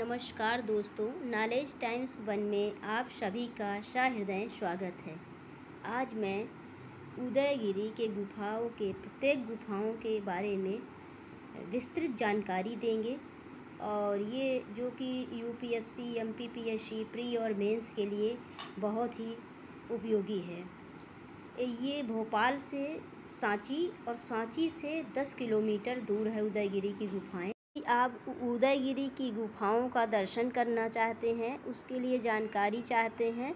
नमस्कार दोस्तों, knowledge times one में आप सभी का सहृदय स्वागत है। आज मैं उदयगिरी के गुफाओं के प्रत्येक गुफाओं के बारे में विस्तृत जानकारी देंगे और ये जो कि यूपीएससी, एमपीपीएससी, प्री और मेंस के लिए बहुत ही उपयोगी है। ये भोपाल से सांची और सांची से 10 किलोमीटर दूर है उदयगिरी की गुफाएं। आप उदयगिरी की गुफाओं का दर्शन करना चाहते हैं, उसके लिए जानकारी चाहते हैं,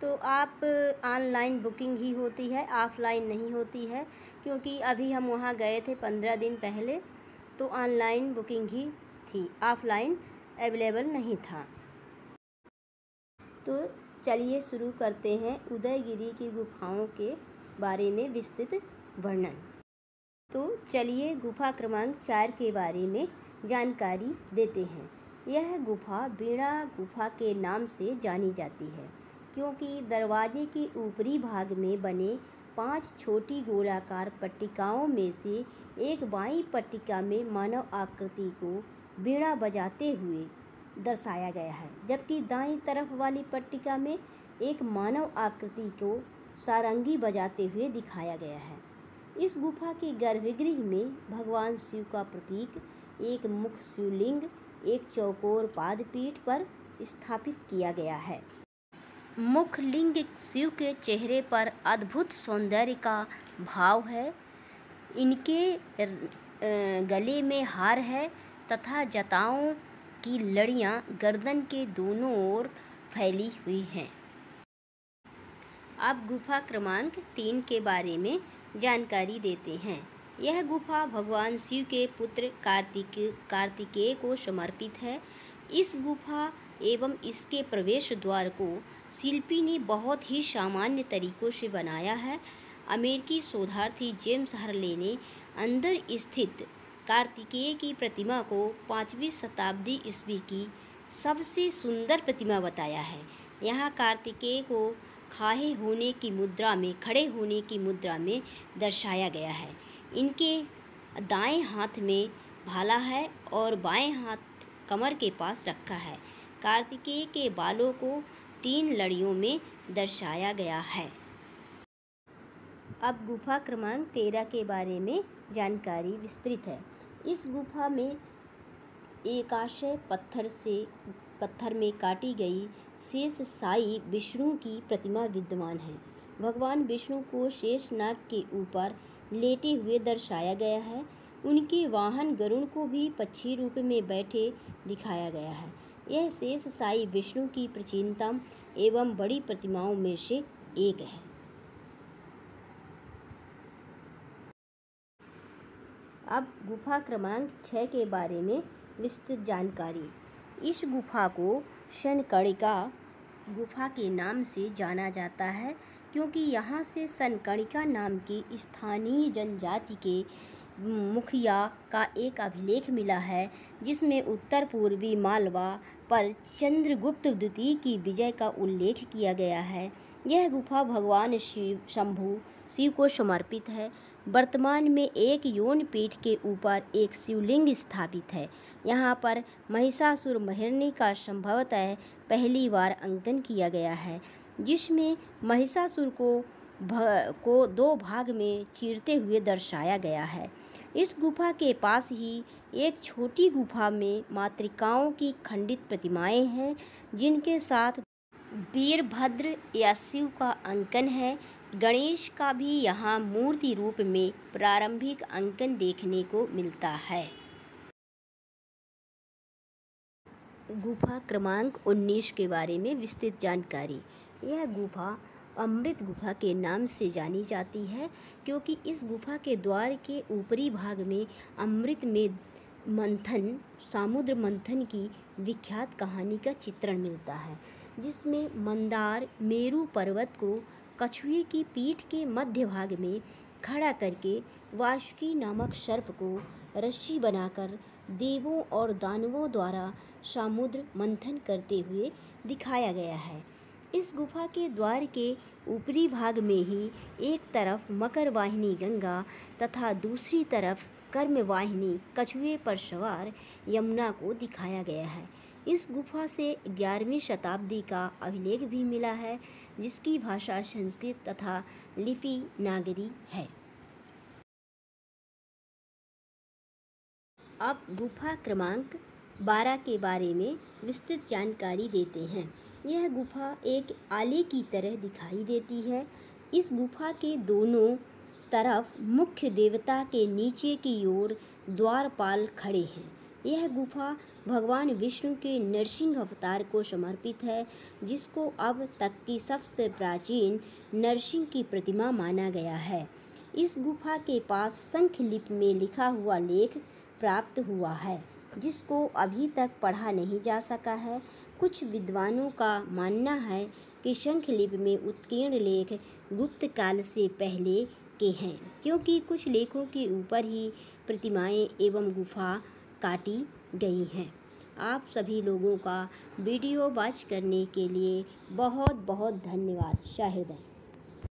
तो आप ऑनलाइन बुकिंग ही होती है, ऑफ़लाइन नहीं होती है। क्योंकि अभी हम वहाँ गए थे 15 दिन पहले, तो ऑनलाइन बुकिंग ही थी, ऑफ़लाइन अवेलेबल नहीं था। तो चलिए शुरू करते हैं उदयगिरी की गुफाओं के बारे में विस्तृत वर्णन। तो चलिए गुफा क्रमांक 4 के बारे में जानकारी देते हैं। यह गुफा बीड़ा गुफा के नाम से जानी जाती है क्योंकि दरवाजे के ऊपरी भाग में बने 5 छोटी गोलाकार पट्टिकाओं में से एक बाईं पट्टिका में मानव आकृति को बीड़ा बजाते हुए दर्शाया गया है, जबकि दाईं तरफ वाली पट्टिका में एक मानव आकृति को सारंगी बजाते हुए दिखाया गया है। इस गुफा के गर्भगृह में भगवान शिव का प्रतीक, एक मुख शिवलिंग, एक चौकोर पादपीठ पर स्थापित किया गया है। मुख लिंग शिव के चेहरे पर अद्भुत सौंदर्य का भाव है। इनके गले में हार है तथा जटाओं की लड़ियां गर्दन के दोनों ओर फैली हुई हैं। अब गुफा क्रमांक 3 के बारे में जानकारी देते हैं। यह गुफा भगवान शिव के पुत्र कार्तिकेय को समर्पित है। इस गुफा एवं इसके प्रवेश द्वार को शिल्पी ने बहुत ही सामान्य तरीकों से बनाया है। अमेरिकी शोधार्थी जेम्स हर्ले ने अंदर स्थित कार्तिकेय की प्रतिमा को 5वीं शताब्दी ईस्वी की सबसे सुंदर प्रतिमा बताया है। यहाँ कार्तिकेय को खड़े होने की मुद्रा में दर्शाया गया है। इनके दाएं हाथ में भाला है और बाएं हाथ कमर के पास रखा है। कार्तिकेय के बालों को 3 लड़ियों में दर्शाया गया है। अब गुफा क्रमांक 13 के बारे में जानकारी विस्तृत है। इस गुफा में एकाशय पत्थर में काटी गई शेष साई विष्णु की प्रतिमा विद्यमान है। भगवान विष्णु को शेष नाग के ऊपर लेटे हुए दर्शाया गया है। उनके वाहन गरुड़ को भी पक्षी रूप में बैठे दिखाया गया है। यह शेष साई विष्णु की प्राचीनतम एवं बड़ी प्रतिमाओं में से एक है। अब गुफा क्रमांक 6 के बारे में विस्तृत जानकारी। इस गुफा को सनकर्णिका गुफा के नाम से जाना जाता है क्योंकि यहाँ से सनकर्णिका नाम की स्थानीय जनजाति के मुखिया का एक अभिलेख मिला है, जिसमें उत्तर पूर्वी मालवा पर चंद्रगुप्त द्वितीय की विजय का उल्लेख किया गया है। यह गुफा भगवान शंभु शिव को समर्पित है। वर्तमान में एक यौन पीठ के ऊपर एक शिवलिंग स्थापित है। यहाँ पर महिषासुर मर्दिनी का संभवतः पहली बार अंकन किया गया है, जिसमें महिषासुर को 2 भाग में चीरते हुए दर्शाया गया है। इस गुफा के पास ही एक छोटी गुफा में मातृकाओं की खंडित प्रतिमाएं हैं, जिनके साथ वीरभद्र या शिव का अंकन है। गणेश का भी यहाँ मूर्ति रूप में प्रारंभिक अंकन देखने को मिलता है। गुफा क्रमांक 19 के बारे में विस्तृत जानकारी। यह गुफा अमृत गुफा के नाम से जानी जाती है क्योंकि इस गुफा के द्वार के ऊपरी भाग में अमृत में समुद्र मंथन की विख्यात कहानी का चित्रण मिलता है, जिसमें मंदार मेरु पर्वत को कछुए की पीठ के मध्य भाग में खड़ा करके वासुकी नामक सर्प को रस्सी बनाकर देवों और दानवों द्वारा समुद्र मंथन करते हुए दिखाया गया है। इस गुफा के द्वार के ऊपरी भाग में ही एक तरफ मकर वाहिनी गंगा तथा दूसरी तरफ कर्म वाहिनी कछुए पर सवार यमुना को दिखाया गया है। इस गुफा से 11वीं शताब्दी का अभिलेख भी मिला है, जिसकी भाषा संस्कृत तथा लिपि नागरी है। अब गुफा क्रमांक 12 के बारे में विस्तृत जानकारी देते हैं। यह गुफा एक आले की तरह दिखाई देती है। इस गुफा के दोनों तरफ मुख्य देवता के नीचे की ओर द्वारपाल खड़े हैं। यह गुफा भगवान विष्णु के नरसिंह अवतार को समर्पित है, जिसको अब तक की सबसे प्राचीन नरसिंह की प्रतिमा माना गया है। इस गुफा के पास शंख लिपि में लिखा हुआ लेख प्राप्त हुआ है, जिसको अभी तक पढ़ा नहीं जा सका है। कुछ विद्वानों का मानना है कि शंख लिपि में उत्कीर्ण लेख गुप्त काल से पहले के हैं, क्योंकि कुछ लेखों के ऊपर ही प्रतिमाएं एवं गुफा काटी गई हैं। आप सभी लोगों का वीडियो वॉच करने के लिए बहुत बहुत धन्यवाद। शाहिद।